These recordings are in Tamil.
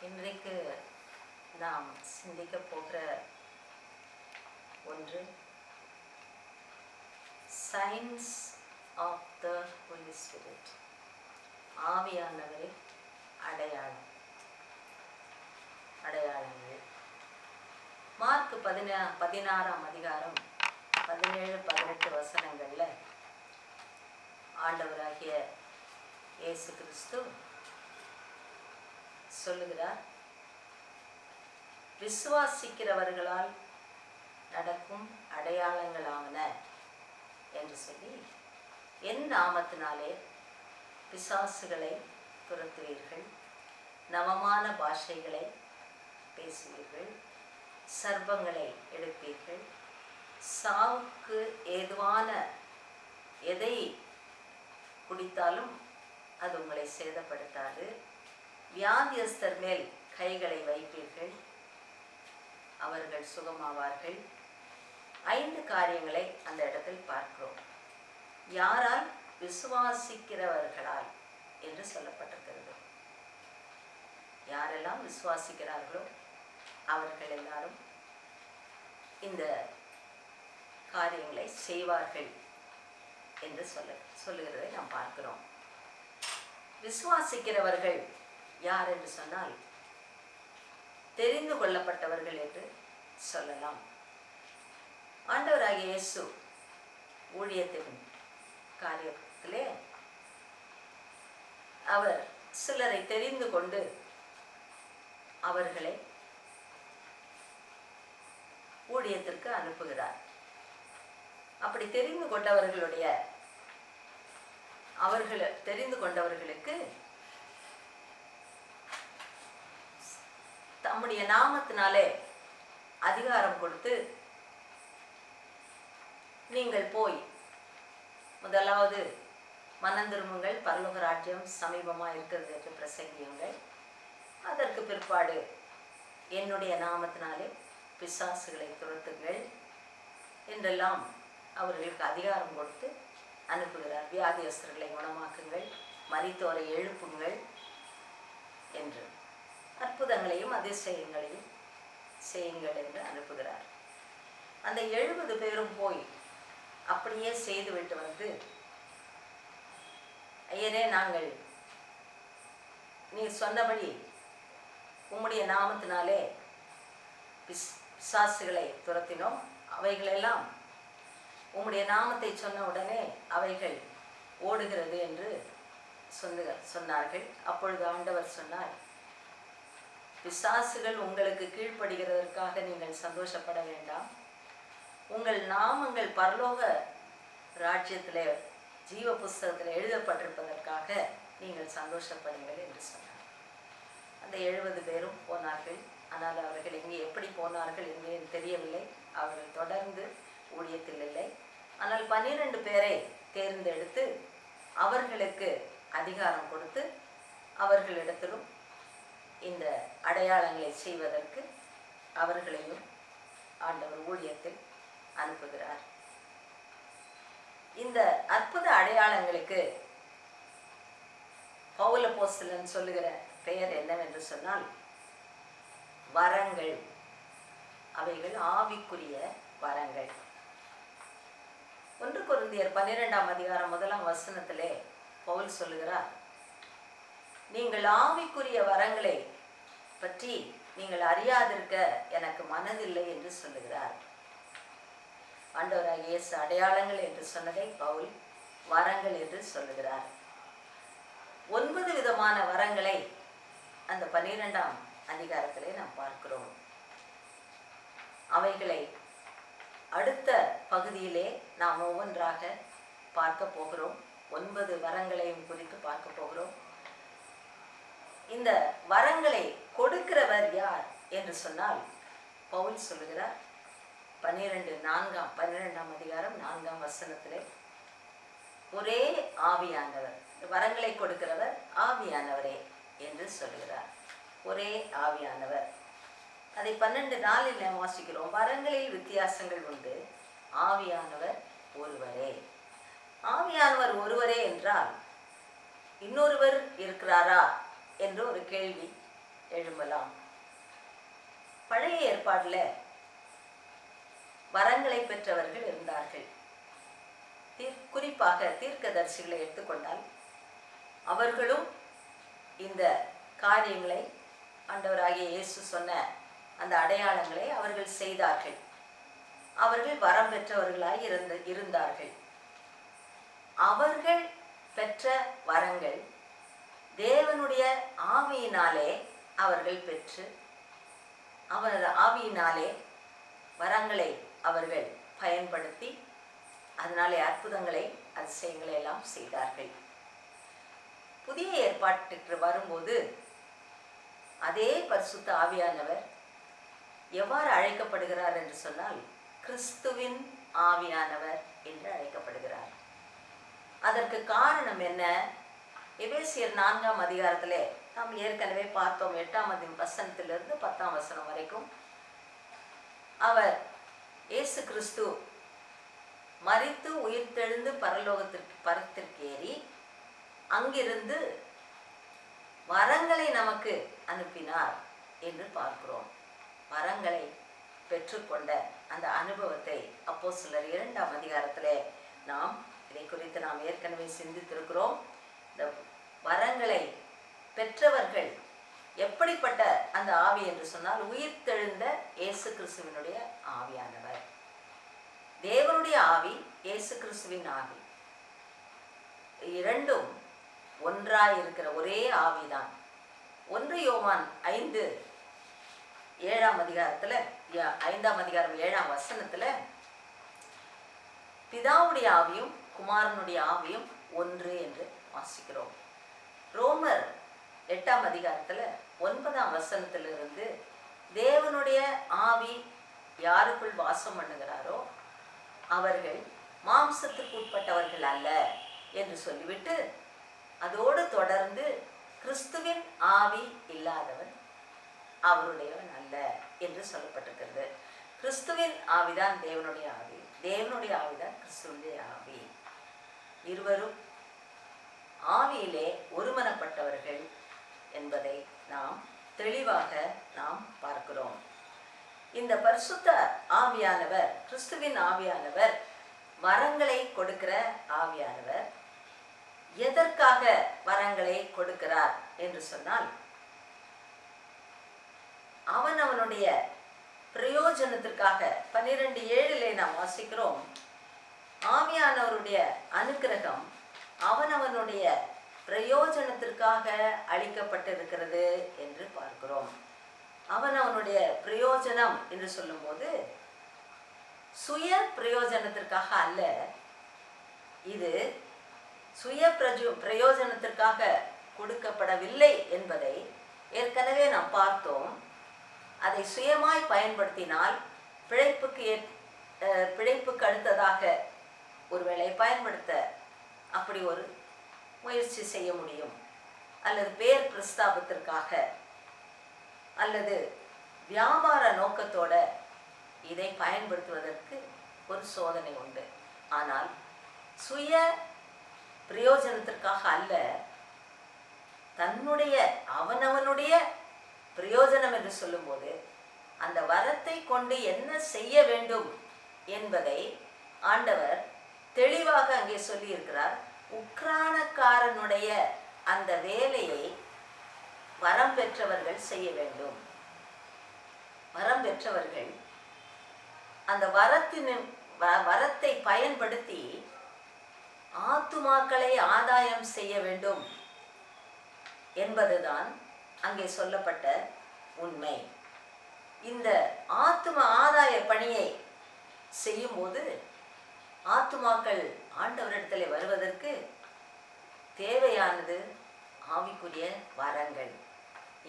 இன்றைக்கு நாம் சிந்திக்க போகிற ஒன்று science of the holy spirit, ஆவியானவரின் அடையாளங்கள். மார்க் 16ஆம் அதிகாரம் 17-18 வசனங்களில் ஆண்டவராகிய இயேசு கிறிஸ்து சொல்லுகிறார், விசுவாசிக்கிறவர்களால் நடக்கும் அடையாளங்களாவன என்று சொல்லி, என் நாமத்தினாலே பிசாசுகளை துரத்துவீர்கள், நவமான பாஷைகளை பேசுவீர்கள், சர்ப்பங்களை எடுப்பீர்கள், சாவுக்கு ஏதுவான எதை குடித்தாலும் அது உங்களை சேதப்படுத்தாது, வியாதியஸ்தர் மேல் கைகளை வைப்பீர்கள், அவர்கள் சுகமாவார்கள். 5 காரியங்களை அந்த இடத்தில் பார்க்கிறோம். யாரால்? விசுவாசிக்கிறவர்களால் என்று சொல்லப்பட்டிருக்கிறது. யாரெல்லாம் விசுவாசிக்கிறார்களோ அவர்கள் எல்லாரும் இந்த காரியங்களை செய்வார்கள் என்று சொல்லுகிறதை நாம் பார்க்கிறோம். விசுவாசிக்கிறவர்கள் யார் என்று சொன்னால், தெரிந்து கொள்ளப்பட்டவர்கள் என்று சொல்லலாம். ஆண்டவராகிய இயேசு ஊழியத்தின் காரியத்திலே அவர் சிலரை தெரிந்து கொண்டு அவர்களை ஊழியத்திற்கு அனுப்புகிறார். அப்படி தெரிந்து கொண்டவர்களுக்கு தம்முடைய நாமத்தினாலே அதிகாரம் கொடுத்து, நீங்கள் போய் முதலாவது மனந்திரும்புங்கள், பரலோக ராஜ்யம் சமீபமாக இருக்கிறது என்று பிரசங்கியுங்கள். அதற்கு பிற்பாடு என்னுடைய நாமத்தினாலே பிசாசுகளை துரத்துங்கள் என்றெல்லாம் அவர்களுக்கு அதிகாரம் கொடுத்து அனுப்புகிறார். வியாதியஸ்தர்களை குணமாக்குங்கள், மரித்தோரை எழுப்புங்கள் என்று அற்புதங்களையும் அதிசயங்களையும் செய்யுங்கள் என்று அனுப்புகிறார். அந்த 70 பேரும் போய் அப்படியே செய்துவிட்டு வந்து, ஐயரே, நாங்கள் நீ சொன்னபடி உம்முடைய நாமத்தினாலே பிசாசுகளை துரத்தினோம், அவைகளெல்லாம் உம்முடைய நாமத்தை சொன்ன உடனே அவைகள் ஓடுகிறது என்று சொன்னார்கள். அப்பொழுது ஆண்டவர் சொன்னார், பிசாசுகள் உங்களுக்கு கீழ்ப்படுகிறதற்காக நீங்கள் சந்தோஷப்பட வேண்டாம், உங்கள் நாமங்கள் பரலோக ராஜ்யத்திலே ஜீவ புஸ்தகத்தில் எழுதப்பட்டிருப்பதற்காக நீங்கள் சந்தோஷப்படுங்கள் என்று சொன்னார். அந்த 70 பேரும் போனார்கள். ஆனால் அவர்கள் எங்கே எப்படி போனார்கள் என்று தெரியவில்லை. அவர்கள் தொடர்ந்து ஊழியத்தில் இல்லை. ஆனால் 12 பேரை தேர்ந்தெடுத்து அவர்களுக்கு அதிகாரம் கொடுத்து அவர்களிடத்திலும் இந்த அடையாளங்களை செய்வதற்கு அவர்களையும் ஆண்டவர் ஊழியத்தில் அனுப்புகிறார். இந்த அற்புத அடையாளங்களுக்கு பவுல் அப்போஸ்தலன் சொல்லுகிற பெயர் என்னவென்று சொன்னால், வரங்கள். அவைகள் ஆவிக்குரிய வரங்கள். 1 கொரிந்தியர் 12ஆம் அதிகாரம் 1ஆம் வசனத்திலே பவுல் சொல்லுகிறார், நீங்கள் ஆவிக்குரிய வரங்களை பற்றி நீங்கள் அறியாதிருக்க எனக்கு மனதில்லை என்று சொல்லுகிறார். ஆண்டவராகிய இயேசு அடையாளங்கள் என்று சொன்னதை பவுல் வரங்கள் என்று சொல்லுகிறார். 9 விதமான வரங்களை அந்த 12ஆம் அதிகாரத்திலே நாம் பார்க்கிறோம். அவைகளை அடுத்த பகுதியிலே நாம் ஒவ்வொன்றாக பார்க்க போகிறோம். 9 வரங்களையும் குறித்து பார்க்க போகிறோம். இந்த வரங்களை கொடுக்கிறவர் யார் என்று சொன்னால், பவுல் சொல்லுகிறார் 12ஆம் அதிகாரம் 4ஆம் வசனத்திலே, ஒரே ஆவியானவர், வரங்களை கொடுக்கிறவர் ஆவியானவரே என்று சொல்லுகிறார். ஒரே ஆவியானவர். அதை 12:4 வாசிக்கிறோம். வரங்களில் வித்தியாசங்கள் உண்டு, ஆவியானவர் ஒருவரே. ஆவியானவர் ஒருவரே என்றால் இன்னொருவர் இருக்கிறாரா என்று ஒரு கேள்வி எழும்பலாம். பழைய ஏற்பாடுல வரங்களை பெற்றவர்கள் இருந்தார்கள். குறிப்பாக தீர்க்கதரிசிகளை எடுத்துக்கொண்டால் அவர்களும் இந்த காரியங்களை, ஆண்டவராகிய இயேசு சொன்ன அந்த அடையாளங்களை அவர்கள் செய்தார்கள். அவர்கள் வரம் பெற்றவர்களாய் இருந்தார்கள். அவர்கள் பெற்ற வரங்கள் தேவனுடைய ஆவியினாலே அவர்கள் பெற்று, அவர் ஆவியினாலே வரங்களை அவர்கள் பயன்படுத்தி அதனாலே அற்புதங்களை அதிசயங்களை எல்லாம் செய்தார்கள். புதிய ஏற்பாட்டுக்கு வரும்போது அதே பரிசுத்த ஆவியானவர் எவ்வாறு அழைக்கப்படுகிறார் என்று சொன்னால் கிறிஸ்துவின் ஆவியானவர் என்று அழைக்கப்படுகிறார். அதற்கு காரணம் என்ன? எபேசியர் 4ஆம் அதிகாரத்திலே நாம் ஏற்கனவே பார்த்தோம். 8ஆம் வசனத்திலிருந்து 10ஆம் வசனம் வரைக்கும் அவர் இயேசு கிறிஸ்து மரித்து உயிர்த்தெழுந்து பரத்திற்கு ஏறி அங்கிருந்து வரங்களை நமக்கு அனுப்பினார் என்று பார்க்கிறோம். வரங்களை பெற்றுக்கொண்ட அந்த அனுபவத்தை அப்போஸ்தலர் 2ஆம் அதிகாரத்திலே நாம் இதை குறித்து நாம் ஏற்கனவே சிந்தித்திருக்கிறோம். இந்த வரங்களை பெற்றவர்கள் எப்படிப்பட்ட அந்த ஆவி என்று சொன்னால் உயிர்த்தெழுந்த இயேசு கிறிஸ்துவினுடைய ஆவியானவர். தேவனுடைய ஆவி, இயேசு கிறிஸ்துவின் ஆவி, இரண்டும் ஒன்றாய் இருக்கிற ஒரே ஆவிதான். 1 யோவான் 5:7ஆம் அதிகாரத்துல 5ஆம் அதிகாரம் 7ஆம் வசனத்துல பிதாவுடைய ஆவியும் குமாரனுடைய ஆவியும் ஒன்று என்று வாசிக்கிறோம். ரோமர் 8ஆம் அதிகாரத்துல 9ஆம் வசனத்திலிருந்து தேவனுடைய ஆவி யாருக்குள் வாசம் பண்ணுகிறாரோ அவர்கள் மாம்சத்துக்கு உட்பட்டவர்கள் அல்ல என்று சொல்லிவிட்டு அதோடு தொடர்ந்து கிறிஸ்துவின் ஆவி இல்லாதவன் அவருடையவன் அல்ல என்று சொல்லப்பட்டிருக்கிறது. கிறிஸ்துவின் ஆவிதான் தேவனுடைய ஆவி, தேவனுடைய ஆவிதான் கிறிஸ்துவினுடைய ஆவி. இருவரும் ஆவியிலே ஒருமனப்பட்டவர்கள் என்பதை நாம் தெளிவாக நாம் பார்க்கிறோம். இந்த பரிசுத்த ஆவியானவர், கிறிஸ்துவின் ஆவியானவர், வரங்களை கொடுக்கிற ஆவியானவர் எதற்காக வரங்களை கொடுக்கிறார் என்று சொன்னால் அவனுடைய பிரயோஜனத்திற்காக. 12:7 நாம் வாசிக்கிறோம், ஆவியானவருடைய அனுக்கிரகம் அவனுடைய பிரயோஜனத்திற்காக அளிக்கப்பட்டிருக்கிறது என்று பார்க்கிறோம். அவனுடைய பிரயோஜனம் என்று சொல்லும்போது சுய பிரயோஜனத்திற்காக அல்ல, இது சுய பிரயோஜனத்திற்காக கொடுக்கப்படவில்லை என்பதை ஏற்கனவே நாம் பார்த்தோம். அதை சுயமாய் பயன்படுத்தினால் பிழைப்புக்கு அடுத்ததாக ஒருவேளை பயன்படுத்த அப்படி ஒரு முயற்சி செய்ய முடியும், அல்லது பேர் பிரஸ்தாபத்திற்காக அல்லது வியாபார நோக்கத்தோட இதை பயன்படுத்துவதற்கு ஒரு சோதனை உண்டு. ஆனால் சுய பிரயோஜனத்திற்காக அல்ல, தன்னுடைய அவனவனுடைய பிரயோஜனம் என்று சொல்லும்போது அந்த வரத்தை கொண்டு என்ன செய்ய வேண்டும் என்பதை ஆண்டவர் தெளிவாக அங்கே சொல்லி இருக்கிறார். உக்ரானக்காரனுடைய அந்த வேலையை வரம் பெற்றவர்கள் செய்ய வேண்டும். வரம் பெற்றவர்கள் அந்த வரத்தை பயன்படுத்தி ஆத்துமாக்களை ஆதாயம் செய்ய வேண்டும் என்பதுதான் அங்கே சொல்லப்பட்ட உண்மை. இந்த ஆத்தும ஆதாய பணியை செய்யும்போது ஆத்துமாக்கள் ஆண்டவரிடத்திலே வருவதற்கு தேவையானது ஆவிக்குரிய வரங்கள்.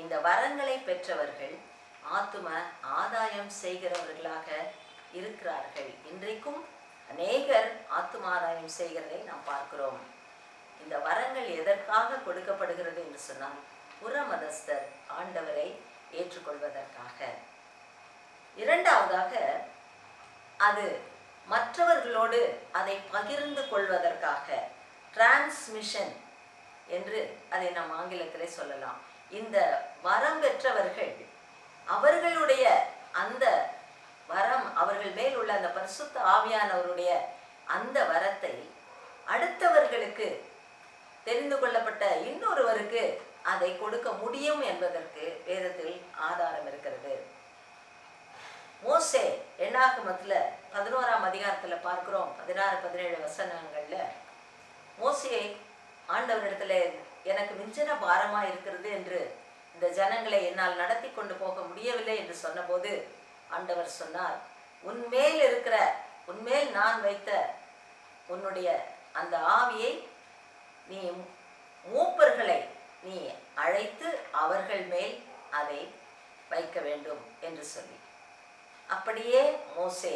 இந்த வரங்களை பெற்றவர்கள் ஆத்தும ஆதாயம் செய்கிறவர்களாக இருக்கிறார்கள். இன்றைக்கும் அநேகர் ஆத்தும ஆதாயம் செய்கிறதை நாம் பார்க்கிறோம். இந்த வரங்கள் எதற்காக கொடுக்கப்படுகிறது என்று சொன்னால் புறமதஸ்தர் ஆண்டவரை ஏற்றுக்கொள்வதற்காக. இரண்டாவதாக அது மற்றவர்களோடு அதை பகிர்ந்து கொள்வதற்காக, டிரான்ஸ்மிஷன் என்று அதை நாம் ஆங்கிலத்திலே சொல்லலாம். இந்த வரம் பெற்றவர்கள் அவர்களுடைய அந்த வரம், அவர்கள் மேல் உள்ள அந்த பரிசுத்த ஆவியானவருடைய அந்த வரத்தை அடுத்தவர்களுக்கு, தெரிந்து கொள்ளப்பட்ட இன்னொருவருக்கு அதை கொடுக்க முடியும் என்பதற்கு வேதத்தில் ஆதாரம் இருக்கிறது. மோசே எண்ணாகமத்துல 11ஆம் அதிகாரத்துல பார்க்கிறோம், 16-17 வசனங்கள்ல மோசே ஆண்டவரிடத்துல எனக்கு மிஞ்சின பாரமா இருக்கிறது என்று, இந்த ஜனங்களை என்னால் நடத்தி கொண்டு போக முடியவில்லை என்று சொன்னபோது ஆண்டவர் சொன்னார், உன்மேல் நான் வைத்த உன்னுடைய அந்த ஆவியை நீ மூப்பர்களை நீ அழைத்து அவர்கள் மேல் அதை வைக்க வேண்டும் என்று சொல்லி, அப்படியே மோசே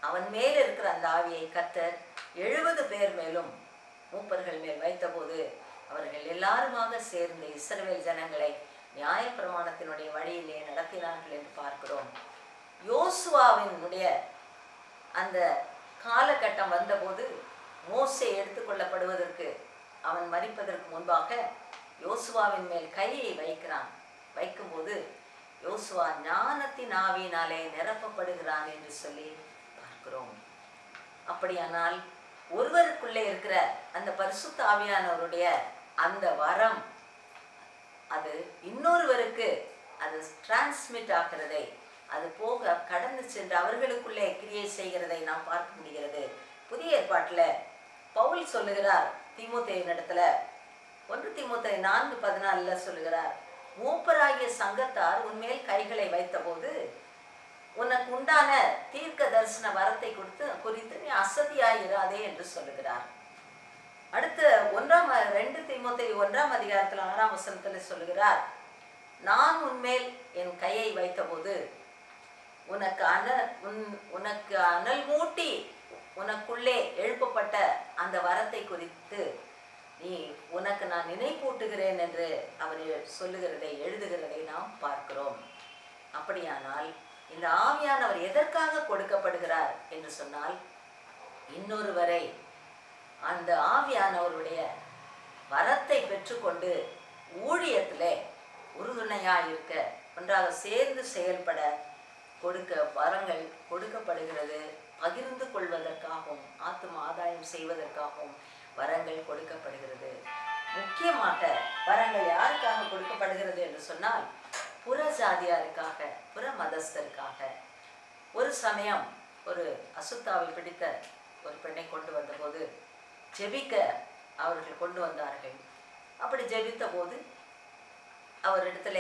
அவன் மேல் இருக்கிற அந்த ஆவியை கர்த்தர் 70 பேர் மேலும் மூப்பர்கள் மேல் வைத்தபோது அவர்கள் எல்லாருமாக சேர்ந்து இஸ்ரவேல் ஜனங்களை நியாயப்பிரமாணத்தினுடைய வழியிலே நடத்தினார்கள் என்று பார்க்கிறோம். யோசுவாவினுடைய அந்த காலகட்டம் வந்தபோது மோசே எடுத்துக்கொள்ளப்படுவதற்கு, அவன் மரிப்பதற்கு முன்பாக யோசுவாவின் மேல் கையை வைக்கும்போது யோசுவா ஞானத்தின் ஆவியினாலே நிரப்பப்படுகிறான் என்று சொல்லி பார்க்கிறோம். அப்படியானால் ஒருவருக்குள்ளே இருக்கிற அந்த பரிசுத்த ஆவியானவருடைய அந்த வரம் அது இன்னொருவருக்கு அது டிரான்ஸ்மிட் ஆகிறதை, அது போக கடந்து சென்று அவர்களுக்குள்ளே கிரியை செய்கிறதை நாம் பார்க்க முடிகிறது. புதிய ஏற்பாட்டில் பவுல் சொல்லுகிறார் தீமோத்தேயுவினிடத்துல, 1 தீமோத்தேயு 4:14 சொல்லுகிறார், மூப்பராகிய சங்கத்தார் உன்மேல் கைகளை வைத்தபோது உனக்கு உண்டான தீர்க்க தரிசன வரத்தை குறித்து நீ அசதியாயிராதே என்று சொல்லுகிறார். அடுத்து 2 தீமோத்தேயு 1ஆம் அதிகாரத்தில் 6ஆம் வசனத்தில் சொல்லுகிறார், நான் உன்மேல் என் கையை வைத்தபோது உனக்கு அனல் மூட்டி உனக்குள்ளே எழுப்பப்பட்ட அந்த வரத்தை குறித்து உனக்கு நான் நினைப்பூட்டுகிறேன் என்று அவர் சொல்லுகிறதை, எழுதுகிறதை நாம் பார்க்கிறோம். அப்படியானால் இந்த ஆவியானவர் எதற்காக கொடுக்கப்படுகிறார் என்று சொன்னால், இன்னொருவரை அந்த ஆவியானவருடைய வரத்தை பெற்றுக்கொண்டு ஊழியத்திலே உறுதுணையாயிருக்க, ஒன்றாக சேர்ந்து செயல்பட வரங்கள் கொடுக்கப்படுகிறது. பகிர்ந்து கொள்வதற்காகவும் ஆத்தும ஆதாயம் செய்வதற்காகவும் வரங்கள் கொடுக்கப்படுகிறது. முக்கியமாக வரங்கள் யாருக்காக கொடுக்கப்படுகிறது என்று சொன்னால், புற ஜாதியாருக்காக, புற மதஸ்தருக்காக. ஒரு சமயம் ஒரு அசுத்தாவை பிடித்த ஒரு பெண்ணை கொண்டு வந்தபோது ஜெபிக்க அவர்கள் கொண்டு வந்தார்கள். அப்படி ஜெபித்த போது அவரிடத்துல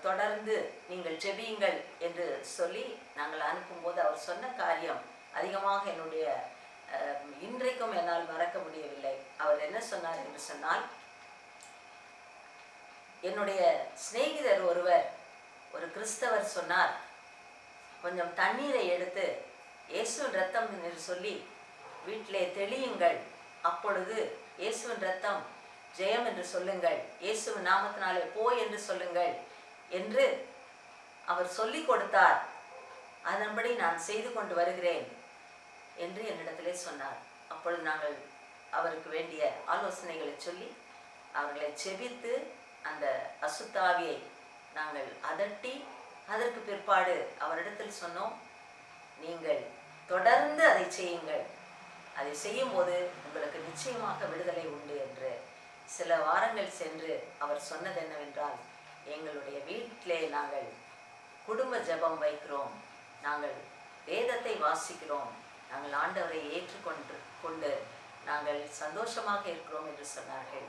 தொடர்ந்து நீங்கள் ஜெபியுங்கள் என்று சொல்லி நாங்கள் அனுப்பும்போது அவர் சொன்ன காரியம் அதிகமாக என்னுடைய இன்றைக்கும் என்னால் மறக்க முடியவில்லை. அவர் என்ன சொன்னார் என்று சொன்னால், என்னுடைய சிநேகிதர் ஒருவர், ஒரு கிறிஸ்தவர் சொன்னார், கொஞ்சம் தண்ணீரை எடுத்து இயேசுவின் ரத்தம் என்று சொல்லி வீட்டிலே தெளியுங்கள், அப்பொழுது இயேசுவின் ரத்தம் ஜெயம் என்று சொல்லுங்கள், இயேசுவின் நாமத்தினாலே போய் என்று சொல்லுங்கள் என்று அவர் சொல்லி கொடுத்தார். அதன்படி நான் செய்து கொண்டு வருகிறேன் என்று என்னிடத்திலே சொன்னார். அப்பொழுது நாங்கள் அவருக்கு வேண்டிய ஆலோசனைகளை சொல்லி அவர்களை செபித்து அந்த அசுத்தாவியை நாங்கள் அதட்டி, அதற்கு பிற்பாடு அவரிடத்தில் சொன்னோம், நீங்கள் தொடர்ந்து அதை செய்யுங்கள், அதை செய்யும் போது உங்களுக்கு நிச்சயமாக விடுதலை உண்டு என்று. சில வாரங்கள் சென்று அவர் சொன்னது என்னவென்றால், எங்களுடைய வீட்டிலே நாங்கள் குடும்ப ஜெபம் வைக்கிறோம், நாங்கள் வேதத்தை வாசிக்கிறோம், நாங்கள் ஆண்டவரை ஏற்றுக்கொண்டு நாங்கள் சந்தோஷமாக இருக்கிறோம் என்று சொன்னார்கள்.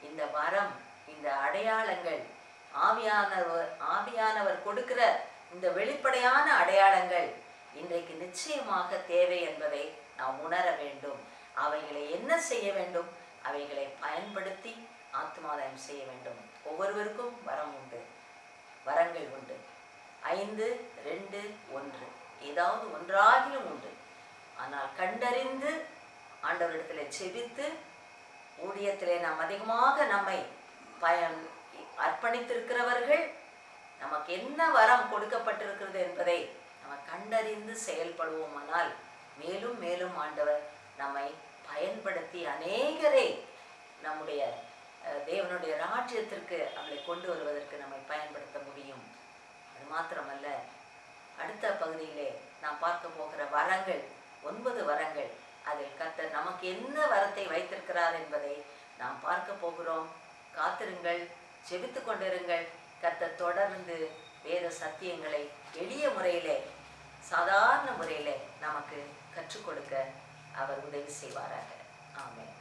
இந்த வரம், இந்த அடையாளங்கள், ஆவியானவர் கொடுக்கிற இந்த வெளிப்படையான அடையாளங்கள் இன்றைக்கு நிச்சயமாக தேவை என்பதை நாம் உணர வேண்டும். அவைகளை என்ன செய்ய வேண்டும்? அவைகளை பயன்படுத்தி ஆத்மாதாயம் செய்ய வேண்டும். ஒவ்வொருவருக்கும் வரம் உண்டு, வரங்கள் உண்டு. 5, 2, 1 ஏதாவது ஒன்றாகிலும் உண்டு. ஆனால் கண்டறிந்து ஆண்டவரிடத்தில் செபித்து ஊழியத்திலே நாம் அதிகமாக நம்மை அர்ப்பணித்திருக்கிறவர்கள், நமக்கு என்ன வரம் கொடுக்கப்பட்டிருக்கிறது என்பதை நம்ம கண்டறிந்து செயல்படுவோமானால் மேலும் மேலும் ஆண்டவர் நம்மை பயன்படுத்தி அநேகரை நம்முடைய தேவனுடைய ராஜ்யத்திற்கு அவளை கொண்டு வருவதற்கு நம்மை பயன்படுத்த முடியும். அது மாத்திரமல்ல, அடுத்த பகுதியிலே நாம் பார்க்க போகிற வரங்கள் 9 வரங்கள், அதில் கர்த்தர் நமக்கு என்ன வரத்தை வைத்திருக்கிறார் என்பதை நாம் பார்க்க போகிறோம். காத்திருங்கள், ஜெபித்து கொண்டிருங்கள். கர்த்தர் தொடர்ந்து வேத சத்தியங்களை எளிய முறையிலே, சாதாரண முறையிலே நமக்கு கற்றுக் கொடுக்க அவர் உதவி செய்வாராக. ஆமென்.